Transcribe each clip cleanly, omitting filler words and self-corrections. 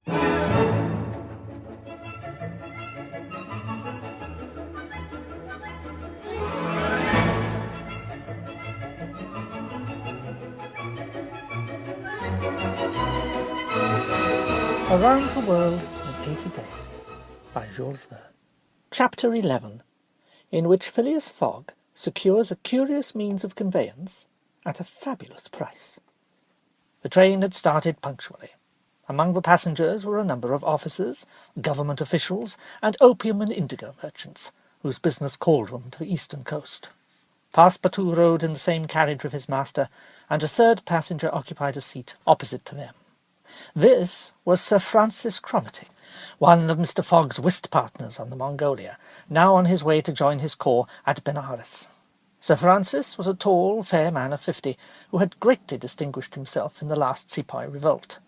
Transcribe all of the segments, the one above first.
Around the World in 80 Days by Jules Verne. Chapter 11, in which Phileas Fogg secures a curious means of conveyance at a fabulous price. The train had started punctually. Among the passengers were a number of officers, government officials, and opium and indigo merchants, whose business called them to the eastern coast. Passepartout rode in the same carriage with his master, and a third passenger occupied a seat opposite to them. This was Sir Francis Cromarty, one of Mr. Fogg's whist partners on the Mongolia, now on his way to join his corps at Benares. Sir Francis was a tall, fair man of 50, who had greatly distinguished himself in the last Sepoy revolt.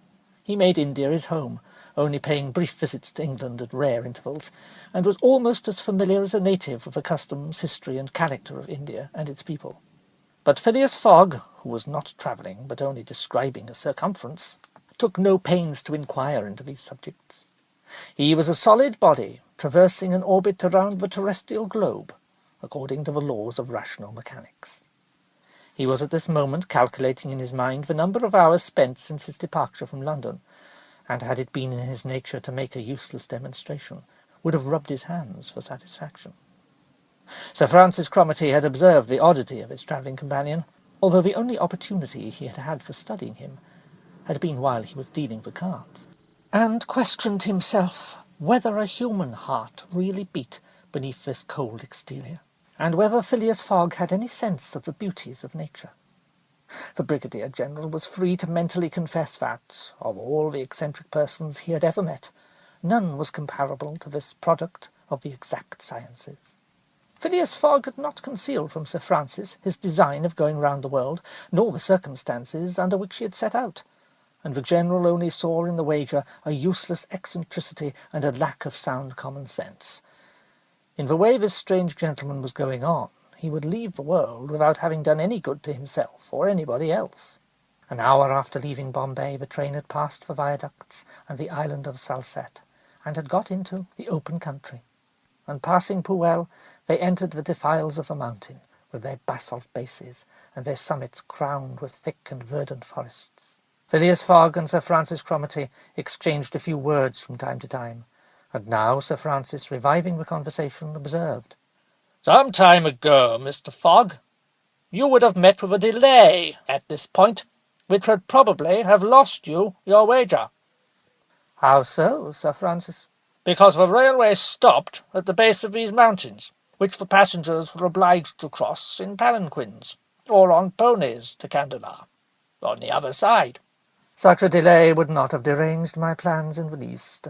He made India his home, only paying brief visits to England at rare intervals, and was almost as familiar as a native with the customs, history, and character of India and its people. But Phileas Fogg, who was not travelling, but only describing a circumference, took no pains to inquire into these subjects. He was a solid body, traversing an orbit around the terrestrial globe, according to the laws of rational mechanics. He was at this moment calculating in his mind the number of hours spent since his departure from London, and had it been in his nature to make a useless demonstration, would have rubbed his hands for satisfaction. Sir Francis Cromarty had observed the oddity of his travelling companion, although the only opportunity he had had for studying him had been while he was dealing the cards, and questioned himself whether a human heart really beat beneath this cold exterior, and whether Phileas Fogg had any sense of the beauties of nature. The Brigadier General was free to mentally confess that, of all the eccentric persons he had ever met, none was comparable to this product of the exact sciences. Phileas Fogg had not concealed from Sir Francis his design of going round the world, nor the circumstances under which he had set out, and the General only saw in the wager a useless eccentricity and a lack of sound common sense. In the way this strange gentleman was going on, he would leave the world without having done any good to himself or anybody else. An hour after leaving Bombay, the train had passed the viaducts and the island of Salsette, and had got into the open country. And passing Puel, they entered the defiles of the mountain, with their basalt bases, and their summits crowned with thick and verdant forests. Phileas Fogg and Sir Francis Cromarty exchanged a few words from time to time, and now Sir Francis, reviving the conversation, observed, "Some time ago, Mr. Fogg, you would have met with a delay at this point, which would probably have lost you your wager." "How so, Sir Francis?" "Because the railway stopped at the base of these mountains, which the passengers were obliged to cross in palanquins, or on ponies to Kandahar, on the other side." "Such a delay would not have deranged my plans in the least.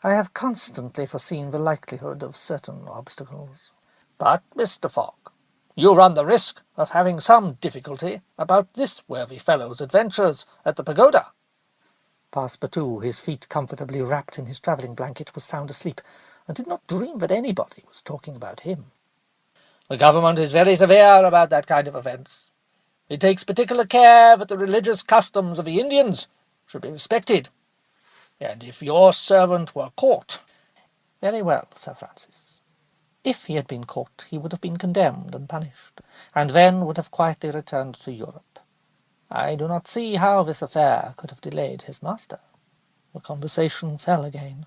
I have constantly foreseen the likelihood of certain obstacles." "But, Mr. Fogg, you run the risk of having some difficulty about this worthy fellow's adventures at the pagoda." Passepartout, his feet comfortably wrapped in his travelling blanket, was sound asleep, and did not dream that anybody was talking about him. "The government is very severe about that kind of offence. It takes particular care that the religious customs of the Indians should be respected, and if your servant were caught—" "Very well, Sir Francis. If he had been caught, he would have been condemned and punished, and then would have quietly returned to Europe. I do not see how this affair could have delayed his master." The conversation fell again.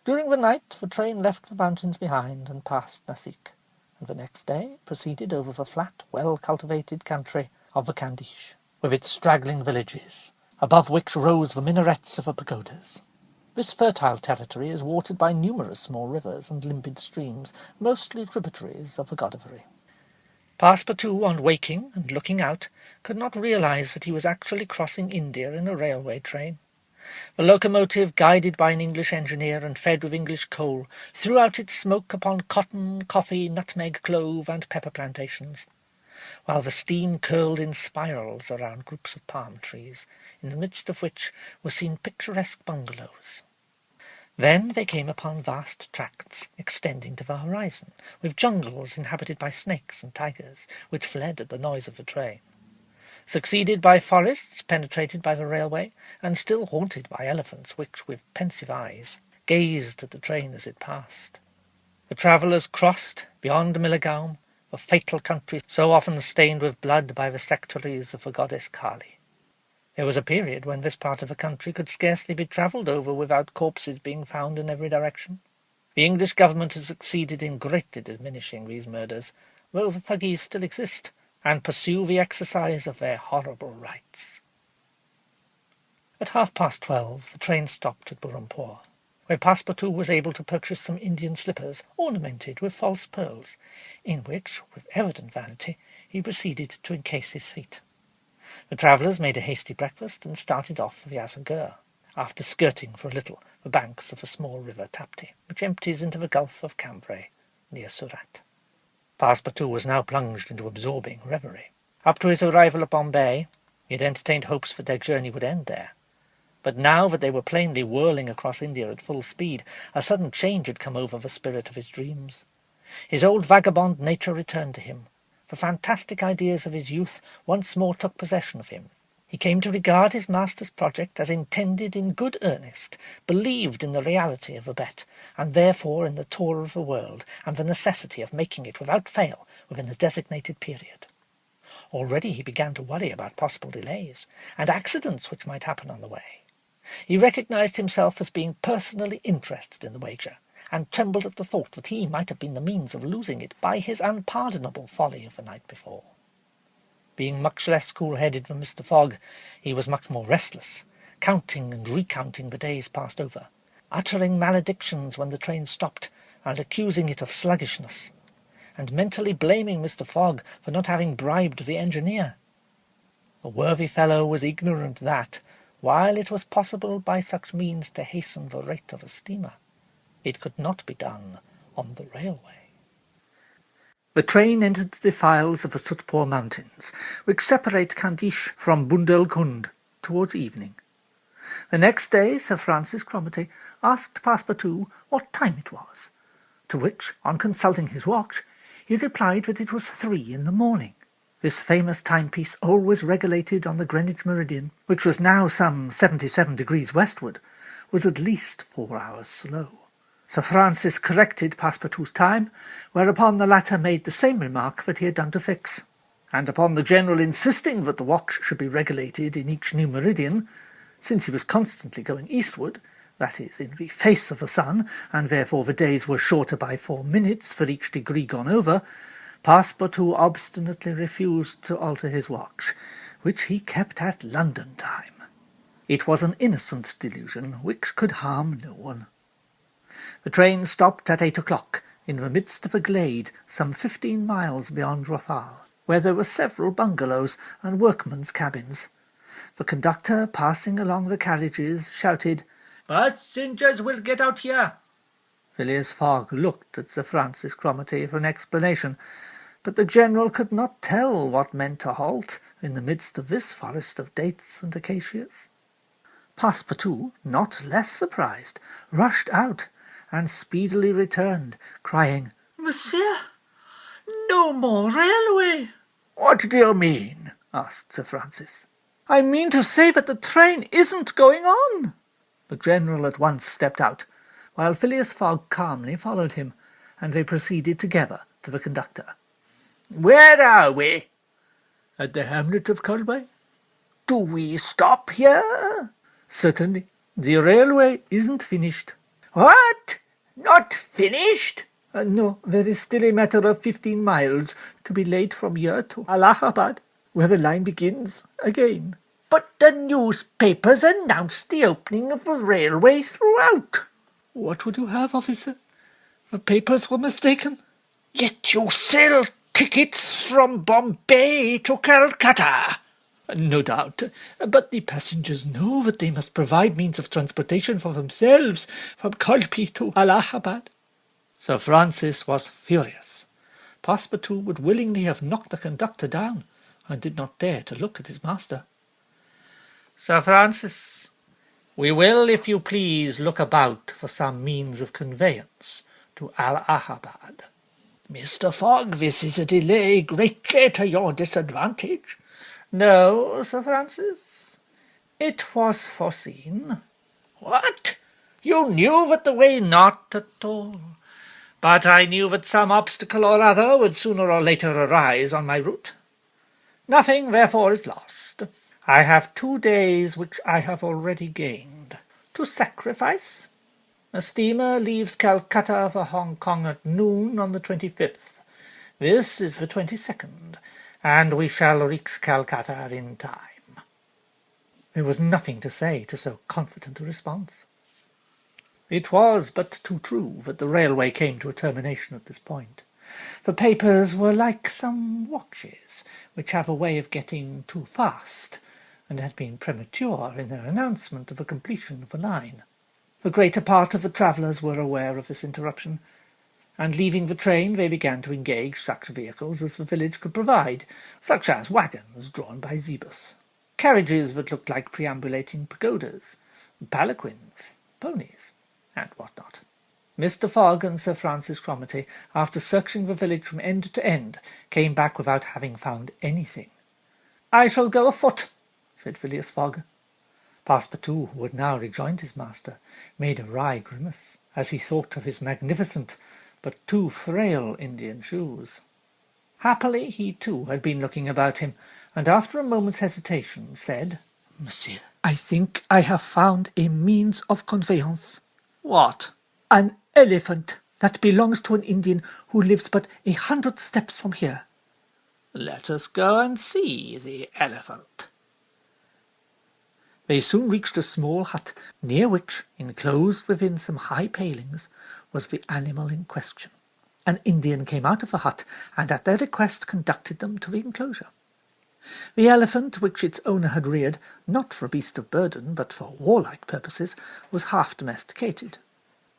During the night the train left the mountains behind and passed Nasik, and the next day proceeded over the flat, well-cultivated country of the Khandish, with its straggling villages, above which rose the minarets of the pagodas. This fertile territory is watered by numerous small rivers and limpid streams, mostly tributaries of the Godavari. Passepartout, on waking and looking out, could not realize that he was actually crossing India in a railway train. The locomotive, guided by an English engineer and fed with English coal, threw out its smoke upon cotton, coffee, nutmeg, clove, and pepper plantations, while the steam curled in spirals around groups of palm trees, in the midst of which were seen picturesque bungalows. Then they came upon vast tracts extending to the horizon, with jungles inhabited by snakes and tigers, which fled at the noise of the train. succeeded by forests penetrated by the railway, and still haunted by elephants which, with pensive eyes, gazed at the train as it passed. The travellers crossed, beyond Milligaume, the fatal country so often stained with blood by the sectaries of the goddess Kali. There was a period when this part of the country could scarcely be travelled over without corpses being found in every direction. The English government has succeeded in greatly diminishing these murders, though the Thuggees still exist, and pursue the exercise of their horrible rites. At 12:30 the train stopped at Burrampore, where Passepartout was able to purchase some Indian slippers ornamented with false pearls, in which, with evident vanity, he proceeded to encase his feet. The travellers made a hasty breakfast and started off for the Azincourt, after skirting for a little the banks of the small river Tapty, which empties into the Gulf of Cambrai, near Surat. Passepartout was now plunged into absorbing reverie. Up to his arrival at Bombay, he had entertained hopes that their journey would end there. But now that they were plainly whirling across India at full speed, a sudden change had come over the spirit of his dreams. His old vagabond nature returned to him. The fantastic ideas of his youth once more took possession of him. He came to regard his master's project as intended in good earnest, believed in the reality of the bet, and therefore in the tour of the world, and the necessity of making it without fail within the designated period. Already he began to worry about possible delays, and accidents which might happen on the way. He recognized himself as being personally interested in the wager, and trembled at the thought that he might have been the means of losing it by his unpardonable folly of the night before. Being much less cool-headed than Mr. Fogg, he was much more restless, counting and recounting the days passed over, uttering maledictions when the train stopped, and accusing it of sluggishness, and mentally blaming Mr. Fogg for not having bribed the engineer. The worthy fellow was ignorant that, while it was possible by such means to hasten the rate of a steamer, it could not be done on the railway. The train entered the defiles of the Sutpur Mountains, which separate Khandish from Bundelkund, towards evening. The next day Sir Francis Cromarty asked Passepartout what time it was, to which, on consulting his watch, he replied that it was 3 in the morning. This famous timepiece always regulated on the Greenwich meridian, which was now some 77 degrees westward, was at least 4 hours slow. Sir Francis corrected Passepartout's time, whereupon the latter made the same remark that he had done to Fix, and upon the general insisting that the watch should be regulated in each new meridian, since he was constantly going eastward, that is, in the face of the sun, and therefore the days were shorter by 4 minutes for each degree gone over, Passepartout obstinately refused to alter his watch, which he kept at London time. It was an innocent delusion which could harm no one. The train stopped at 8 o'clock, in the midst of a glade some 15 miles beyond Rothal, where there were several bungalows and workmen's cabins. The conductor, passing along the carriages, shouted, "Passengers will get out here!" Phileas Fogg looked at Sir Francis Cromarty for an explanation, but the general could not tell what meant a halt in the midst of this forest of dates and acacias. Passepartout, not less surprised, rushed out, and speedily returned, crying, "Monsieur, no more railway!" "What do you mean?" asked Sir Francis. "I mean to say that the train isn't going on." The general at once stepped out, while Phileas Fogg calmly followed him, and they proceeded together to the conductor. "Where are we?" "At the hamlet of Colby." "Do we stop here?" "Certainly. The railway isn't finished." "What? Not finished?" "No, there is still a matter of 15 miles to be laid from here to Allahabad, where the line begins again." "But the newspapers announced the opening of the railway throughout." "What would you have, officer? The papers were mistaken." "Yet you sell tickets from Bombay to Calcutta." "No doubt, but the passengers know that they must provide means of transportation for themselves from Colby to Allahabad." Sir Francis was furious. Passepartout would willingly have knocked the conductor down, and did not dare to look at his master. "Sir Francis, we will, if you please, look about for some means of conveyance to Allahabad." "Mr. Fogg, this is a delay greatly to your disadvantage. No, Sir Francis, it was foreseen. What? You knew that the way... Not at all. But I knew that some obstacle or other would sooner or later arise on my route. Nothing, therefore, is lost. I have 2 days which I have already gained. To sacrifice? A steamer leaves Calcutta for Hong Kong at noon on the 25th. This is the 22nd, and we shall reach Calcutta in time. There was nothing to say to so confident a response. It was but too true that the railway came to a termination at this point. The papers were like some watches, which have a way of getting too fast, and had been premature in their announcement of the completion of the line. The greater part of the travellers were aware of this interruption, and leaving the train they began to engage such vehicles as the village could provide, such as wagons drawn by zebus, carriages that looked like preambulating pagodas, palanquins, ponies, and what not. Mr. Fogg and Sir Francis Cromarty, after searching the village from end to end, came back without having found anything. "I shall go afoot," said Phileas Fogg. Passepartout, who had now rejoined his master, made a wry grimace as he thought of his magnificent but too frail Indian shoes. Happily he too had been looking about him, and after a moment's hesitation said, Monsieur, "I think I have found a means of conveyance." "What?" "An elephant that belongs to an Indian who lives but 100 steps from here." let us go and see the elephant. They soon reached a small hut, near which, enclosed within some high palings, was the animal in question. An Indian came out of the hut, and at their request conducted them to the enclosure. The elephant, which its owner had reared, not for a beast of burden, but for warlike purposes, was half domesticated.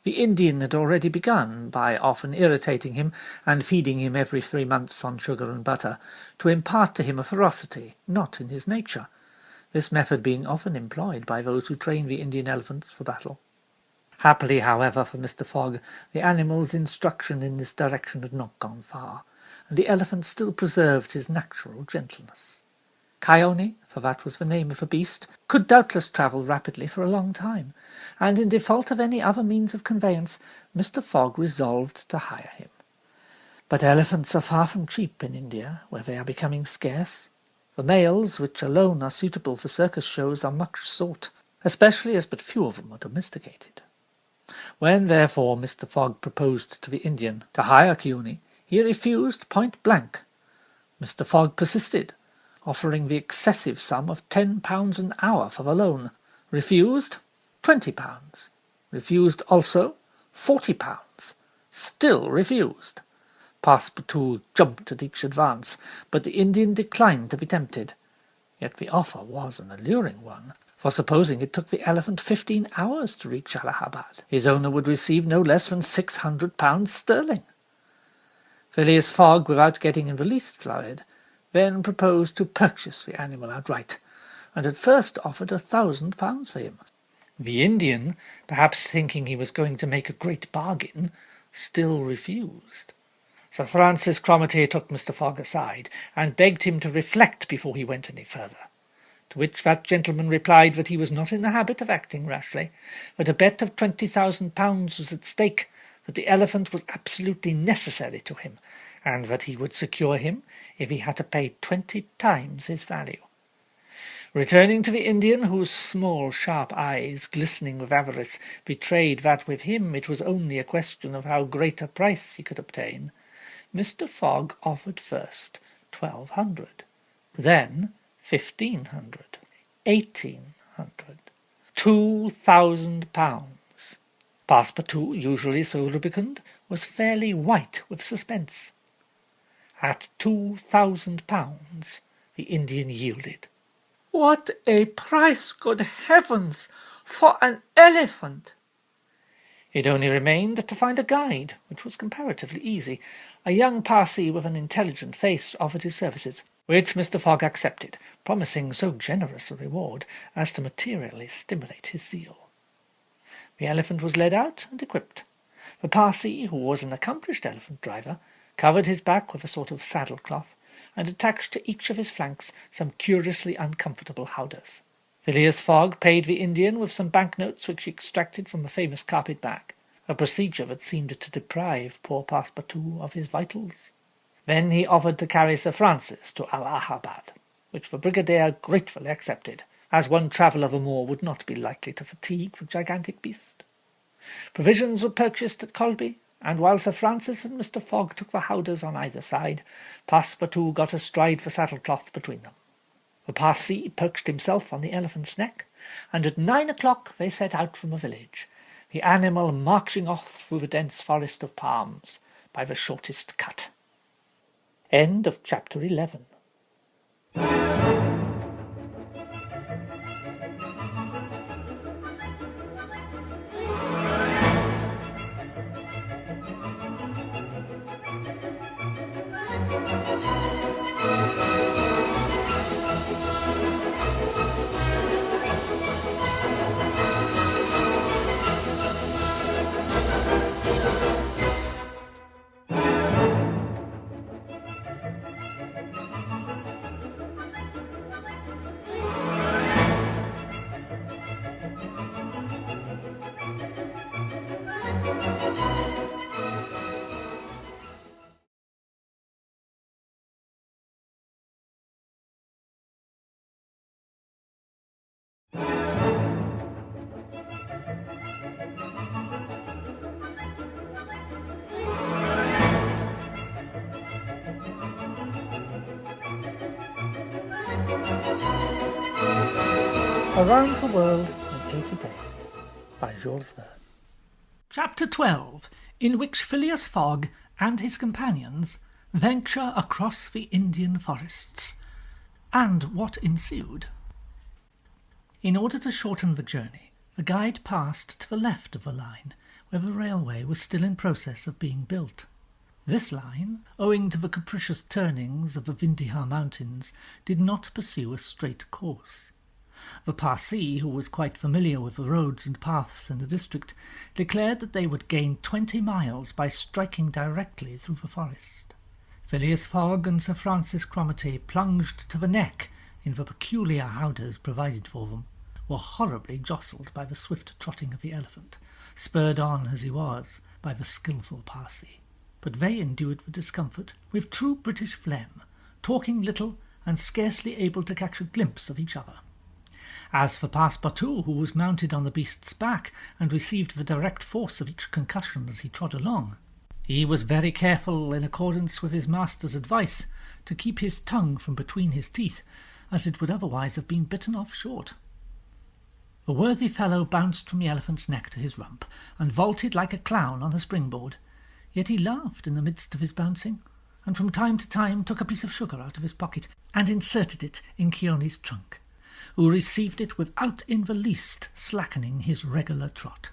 The Indian had already begun, by often irritating him and feeding him every 3 months on sugar and butter, to impart to him a ferocity not in his nature, this method being often employed by those who train the Indian elephants for battle. Happily, however, for Mr. Fogg, the animal's instruction in this direction had not gone far, and the elephant still preserved his natural gentleness. Kyone, for that was the name of the beast, could doubtless travel rapidly for a long time, and in default of any other means of conveyance, Mr. Fogg resolved to hire him. But elephants are far from cheap in India, where they are becoming scarce. The males, which alone are suitable for circus shows, are much sought, especially as but few of them are domesticated. When, therefore, Mr. Fogg proposed to the Indian to hire Kyone, he refused point blank. Mr. Fogg persisted, offering the excessive sum of £10 an hour for the loan, refused £20, refused also £40, still refused. Passepartout jumped at each advance, but the Indian declined to be tempted. Yet the offer was an alluring one, for supposing it took the elephant 15 hours to reach Allahabad, his owner would receive no less than £600 sterling. Phileas Fogg, without getting in the least flurried, then proposed to purchase the animal outright, and at first offered £1,000 for him. The Indian, perhaps thinking he was going to make a great bargain, still refused. Sir Francis Cromarty took Mr. Fogg aside, and begged him to reflect before he went any further, to which that gentleman replied that he was not in the habit of acting rashly, that a bet of £20,000 was at stake, that the elephant was absolutely necessary to him, and that he would secure him if he had to pay 20 times his value. Returning to the Indian, whose small sharp eyes, glistening with avarice, betrayed that with him it was only a question of how great a price he could obtain, Mr. Fogg offered first 1,200, then 1,500, 1,800, £2,000. Passepartout, usually so rubicund, was fairly white with suspense. At £2,000 the Indian yielded. "What a price, good heavens, for an elephant!" It only remained to find a guide, which was comparatively easy. A young Parsee with an intelligent face offered his services, which Mr. Fogg accepted, promising so generous a reward as to materially stimulate his zeal. The elephant was led out and equipped. The Parsee, who was an accomplished elephant driver, covered his back with a sort of saddle-cloth, and attached to each of his flanks some curiously uncomfortable howdahs. Phileas Fogg paid the Indian with some banknotes which he extracted from a famous carpet bag, a procedure that seemed to deprive poor Passepartout of his vitals. Then he offered to carry Sir Francis to Allahabad, which the brigadier gratefully accepted, as one traveller the more would not be likely to fatigue the gigantic beast. Provisions were purchased at Colby, and while Sir Francis and Mr. Fogg took the howdahs on either side, Passepartout got astride the saddle-cloth between them. The Parsee perched himself on the elephant's neck, and at 9 o'clock they set out from the village, the animal marching off through the dense forest of palms by the shortest cut. End of chapter 11. Around the World in 80 Days by Jules Verne. Chapter 12, in which Phileas Fogg and his companions venture across the Indian forests, and what ensued. In order to shorten the journey, the guide passed to the left of the line, where the railway was still in process of being built. This line, owing to the capricious turnings of the Vindhya Mountains, did not pursue a straight course. The Parsee, who was quite familiar with the roads and paths in the district, declared that they would gain 20 miles by striking directly through the forest. Phileas Fogg and Sir Francis Cromarty, plunged to the neck in the peculiar howdahs provided for them, were horribly jostled by the swift trotting of the elephant, spurred on as he was by the skilful Parsee. But they endured the discomfort with true British phlegm, talking little and scarcely able to catch a glimpse of each other. As for Passepartout, who was mounted on the beast's back and received the direct force of each concussion as he trod along, he was very careful, in accordance with his master's advice, to keep his tongue from between his teeth, as it would otherwise have been bitten off short. The worthy fellow bounced from the elephant's neck to his rump, and vaulted like a clown on a springboard, yet he laughed in the midst of his bouncing, and from time to time took a piece of sugar out of his pocket and inserted it in Chioni's trunk, who received it without in the least slackening his regular trot.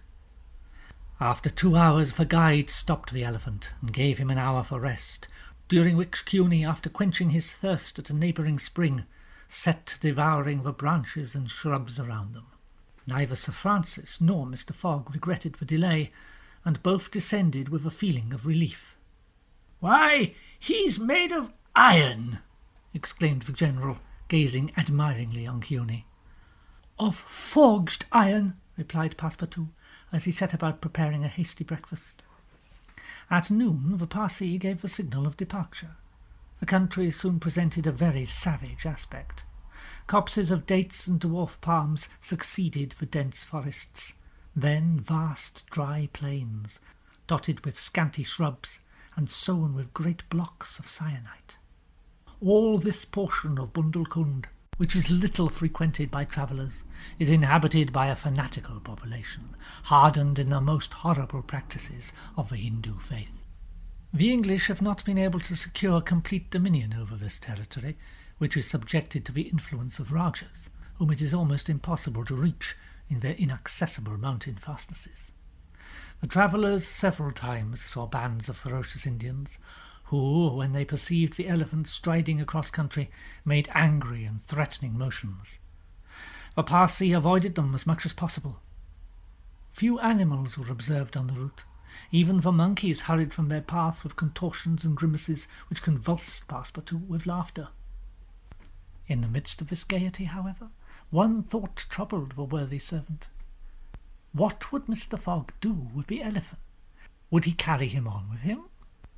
After 2 hours the guide stopped the elephant and gave him an hour for rest, during which Chioni, after quenching his thirst at a neighbouring spring, set to devouring the branches and shrubs around them. Neither Sir Francis nor Mr. Fogg regretted the delay, and both descended with a feeling of relief. "Why, he's made of iron!" exclaimed the General, gazing admiringly on Chioni. "Of forged iron," replied Passepartout, as he set about preparing a hasty breakfast. At noon the Parsee gave the signal of departure. The country soon presented a very savage aspect. Copses of dates and dwarf palms succeeded the dense forests, then vast dry plains, dotted with scanty shrubs and sown with great blocks of syenite. All this portion of Bundelkund, which is little frequented by travellers, is inhabited by a fanatical population, hardened in the most horrible practices of the Hindu faith. The English have not been able to secure complete dominion over this territory, which is subjected to the influence of Rajas, whom it is almost impossible to reach in their inaccessible mountain fastnesses. The travellers several times saw bands of ferocious Indians, who, when they perceived the elephant striding across country, made angry and threatening motions. The Parsee avoided them as much as possible. Few animals were observed on the route, Even the monkeys hurried from their path with contortions and grimaces which convulsed Passepartout with laughter. In the midst of this gaiety, however, one thought troubled the worthy servant. What would Mr. Fogg do with the elephant? Would he carry him on with him?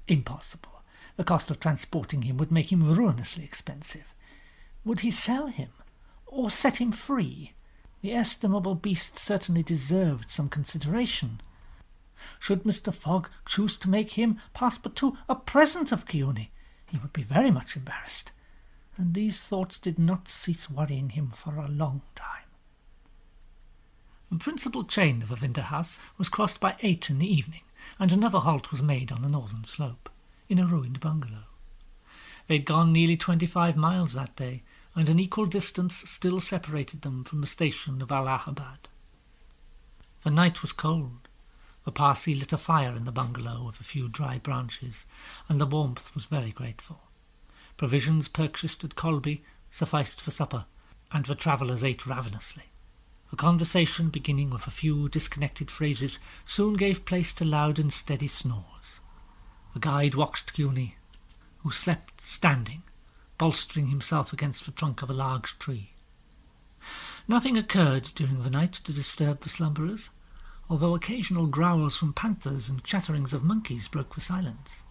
Impossible. The cost of transporting him would make him ruinously expensive. Would he sell him, or set him free? The estimable beast certainly deserved some consideration. Should Mr. Fogg choose to make him, Passepartout, a present of Chione, he would be very much embarrassed, and these thoughts did not cease worrying him for a long time. The principal chain of the winter house was crossed by 8 in the evening, and another halt was made on the northern slope, in a ruined bungalow. They had gone nearly 25 miles that day, and an equal distance still separated them from the station of Allahabad. The night was cold. The Parsi lit a fire in the bungalow with a few dry branches, and the warmth was very grateful. Provisions purchased at Colby sufficed for supper, and the travellers ate ravenously. The conversation, beginning with a few disconnected phrases, soon gave place to loud and steady snores. The guide watched Chione, who slept standing, bolstering himself against the trunk of a large tree. Nothing occurred during the night to disturb the slumberers, although occasional growls from panthers and chatterings of monkeys broke the silence.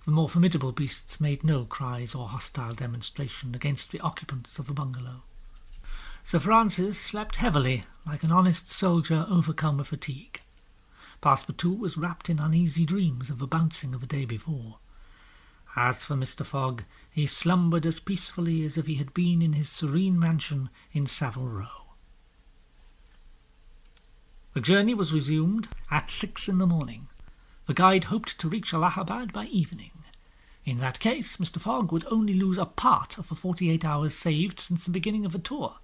The more formidable beasts made no cries or hostile demonstration against the occupants of the bungalow. Sir Francis slept heavily, like an honest soldier overcome with fatigue. Passepartout was wrapped in uneasy dreams of the bouncing of the day before. As for Mr. Fogg, he slumbered as peacefully as if he had been in his serene mansion in Savile Row. The journey was resumed at 6 in the morning. The guide hoped to reach Allahabad by evening. In that case, Mr. Fogg would only lose a part of the 48 hours saved since the beginning of the tour.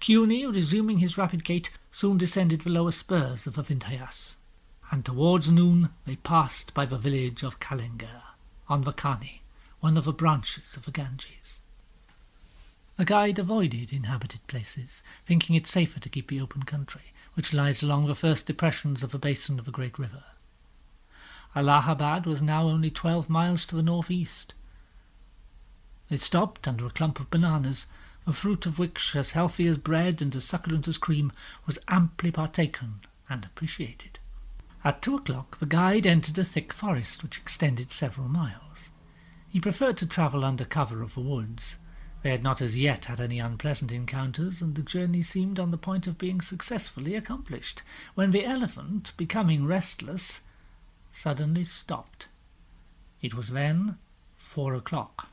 Chione, resuming his rapid gait, soon descended the lower spurs of the Vindhyas, and towards noon they passed by the village of Kalinga, on the Kani, one of the branches of the Ganges. The guide avoided inhabited places, thinking it safer to keep the open country, which lies along the first depressions of the basin of the great river. Allahabad was now only 12 miles to the northeast. They stopped under a clump of bananas, the fruit of which, as healthy as bread and as succulent as cream, was amply partaken and appreciated. At 2 o'clock the guide entered a thick forest which extended several miles. He preferred to travel under cover of the woods. They had not as yet had any unpleasant encounters, and the journey seemed on the point of being successfully accomplished, when the elephant, becoming restless, suddenly stopped. It was then 4 o'clock.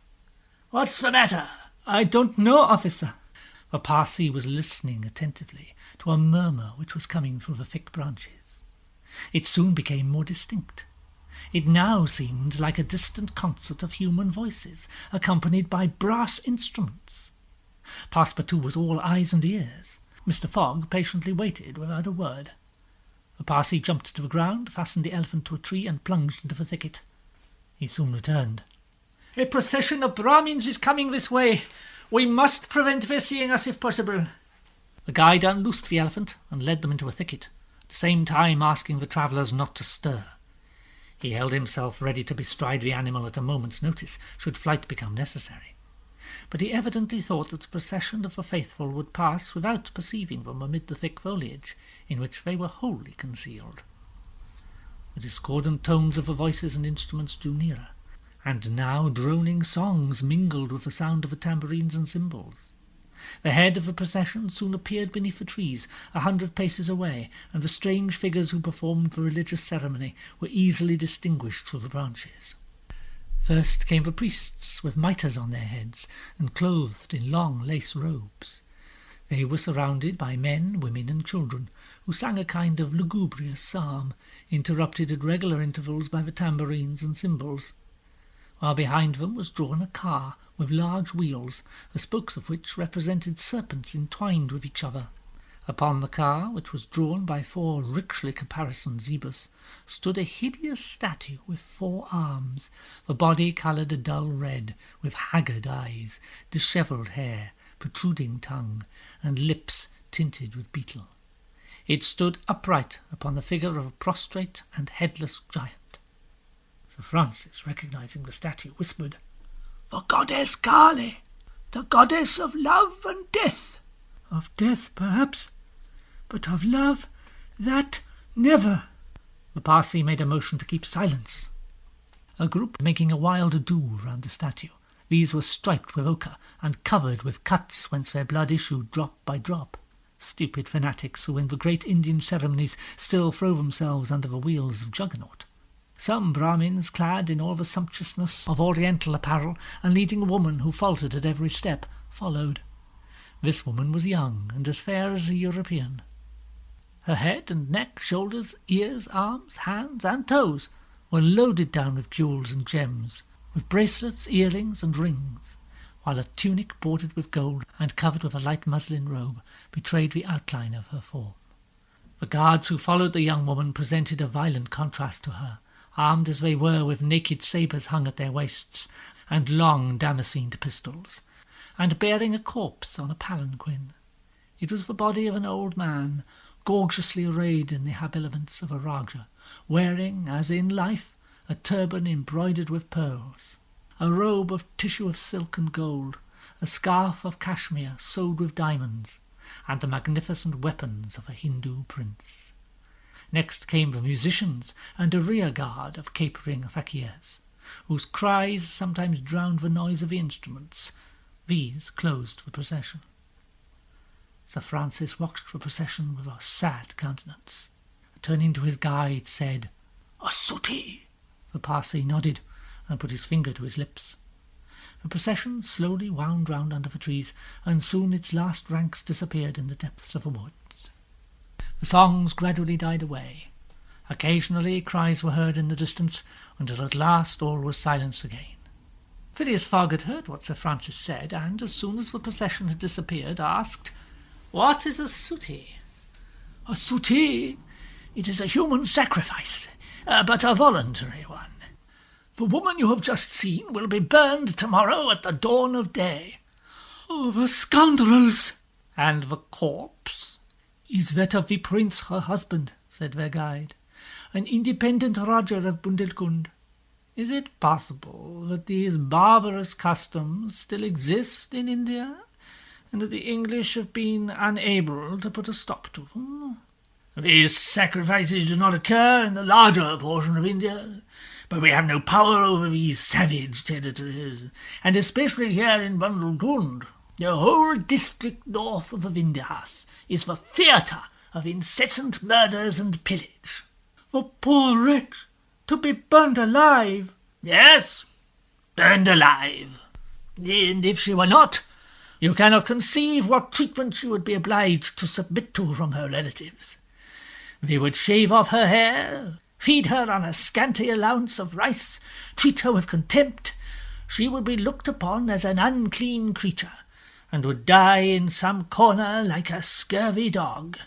"What's the matter?" "I don't know, officer." The Parsi was listening attentively to a murmur which was coming through the thick branches. It soon became more distinct. It now seemed like a distant concert of human voices, accompanied by brass instruments. Passepartout was all eyes and ears. Mr. Fogg patiently waited without a word. The Parsi jumped to the ground, fastened the elephant to a tree, and plunged into the thicket. He soon returned. "A procession of Brahmins is coming this way. We must prevent their seeing us if possible." The guide unloosed the elephant and led them into a thicket, at the same time asking the travellers not to stir. He held himself ready to bestride the animal at a moment's notice, should flight become necessary. But he evidently thought that the procession of the faithful would pass without perceiving them amid the thick foliage, in which they were wholly concealed. The discordant tones of the voices and instruments drew nearer, and now droning songs mingled with the sound of the tambourines and cymbals. The head of the procession soon appeared beneath the trees, 100 paces away, and the strange figures who performed the religious ceremony were easily distinguished through the branches. First came the priests, with mitres on their heads, and clothed in long lace robes. They were surrounded by men, women, and children, who sang a kind of lugubrious psalm, interrupted at regular intervals by the tambourines and cymbals, while behind them was drawn a car with large wheels, the spokes of which represented serpents entwined with each other. Upon the car, which was drawn by 4 richly caparisoned zebus, stood a hideous statue with 4 arms, the body coloured a dull red, with haggard eyes, dishevelled hair, protruding tongue, and lips tinted with beetle. It stood upright upon the figure of a prostrate and headless giant. Sir Francis, recognizing the statue, whispered, "The goddess Kali, the goddess of love and death." "Of death, perhaps, but of love, that never." The Parsi made a motion to keep silence. A group making a wild ado round the statue. These were striped with ochre and covered with cuts whence their blood issued drop by drop. Stupid fanatics who in the great Indian ceremonies still throw themselves under the wheels of Juggernaut. Some Brahmins clad in all the sumptuousness of Oriental apparel and leading a woman who faltered at every step, followed. This woman was young and as fair as a European. Her head and neck, shoulders, ears, arms, hands, and toes were loaded down with jewels and gems, with bracelets, earrings, and rings, while a tunic bordered with gold and covered with a light muslin robe betrayed the outline of her form. The guards who followed the young woman presented a violent contrast to her, armed as they were with naked sabres hung at their waists, and long damascened pistols, and bearing a corpse on a palanquin. It was the body of an old man, gorgeously arrayed in the habiliments of a Rajah, wearing, as in life, a turban embroidered with pearls, a robe of tissue of silk and gold, a scarf of cashmere sewed with diamonds, and the magnificent weapons of a Hindu prince. Next came the musicians and a rear guard of capering fakirs, whose cries sometimes drowned the noise of the instruments. These closed the procession. Sir Francis watched the procession with a sad countenance. Turning to his guide, said, "A sooty." The Parsi nodded and put his finger to his lips. The procession slowly wound round under the trees, and soon its last ranks disappeared in the depths of the woods. The songs gradually died away. Occasionally cries were heard in the distance, until at last all was silence again. Phileas Fogg had heard what Sir Francis said, and, as soon as the procession had disappeared, asked, "What is a sooty?" "A sooty? It is a human sacrifice, but a voluntary one. The woman you have just seen will be burned tomorrow at the dawn of day." "Oh, the scoundrels!" "And the corpse?" "Is that of the prince, her husband," said their guide, "an independent Rajah of Bundelkund." "Is it possible that these barbarous customs still exist in India, and that the English have been unable to put a stop to them?" "These sacrifices do not occur in the larger portion of India, but we have no power over these savage territories, and especially here in Bundelkund. The whole district north of the Vindhyas is the theatre of incessant murders and pillage." "The poor wretch, to be burned alive!" "Yes, burned alive. And if she were not, you cannot conceive what treatment she would be obliged to submit to from her relatives. They would shave off her hair, feed her on a scanty allowance of rice, treat her with contempt. She would be looked upon as an unclean creature, and would die in some corner like a scurvy dog.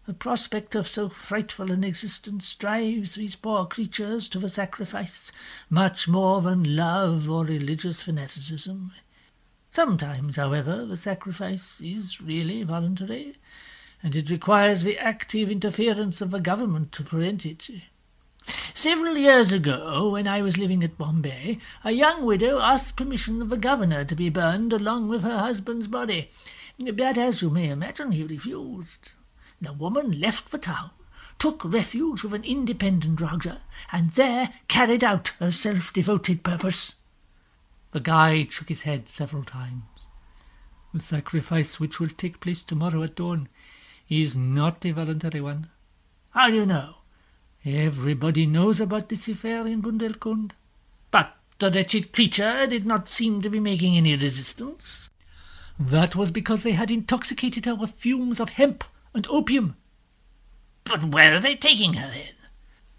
The prospect of so frightful an existence drives these poor creatures to the sacrifice, much more than love or religious fanaticism. Sometimes, however, the sacrifice is really voluntary, and it requires the active interference of the government to prevent it. Several years ago, when I was living at Bombay, a young widow asked permission of the governor to be burned along with her husband's body, but as you may imagine, he refused. The woman left the town, took refuge with an independent Rajah, and there carried out her self-devoted purpose." The guide shook his head several times. "The sacrifice which will take place tomorrow at dawn is not a voluntary one." "How do you know?" "Everybody knows about this affair in Bundelkund." "But the wretched creature did not seem to be making any resistance." "That was because they had intoxicated her with fumes of hemp and opium." "But where are they taking her, then?"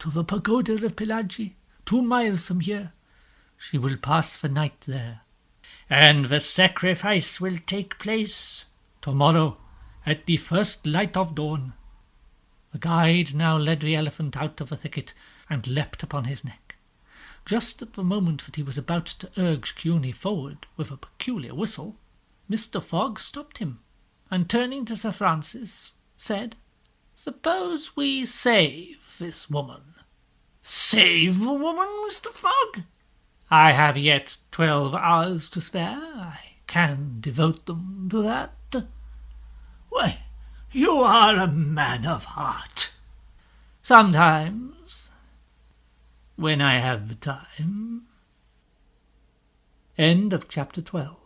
"To the pagoda of Pillaji, 2 miles from here. She will pass the night there." "And the sacrifice will take place?" "Tomorrow, at the first light of dawn." The guide now led the elephant out of the thicket and leapt upon his neck. Just at the moment that he was about to urge Cuny forward with a peculiar whistle, Mr. Fogg stopped him, and turning to Sir Francis, said, Suppose we save this woman. Save a woman, Mr. Fogg? I have yet 12 hours to spare. I can devote them to that. Why, you are a man of heart. Sometimes, when I have the time. End of chapter 12.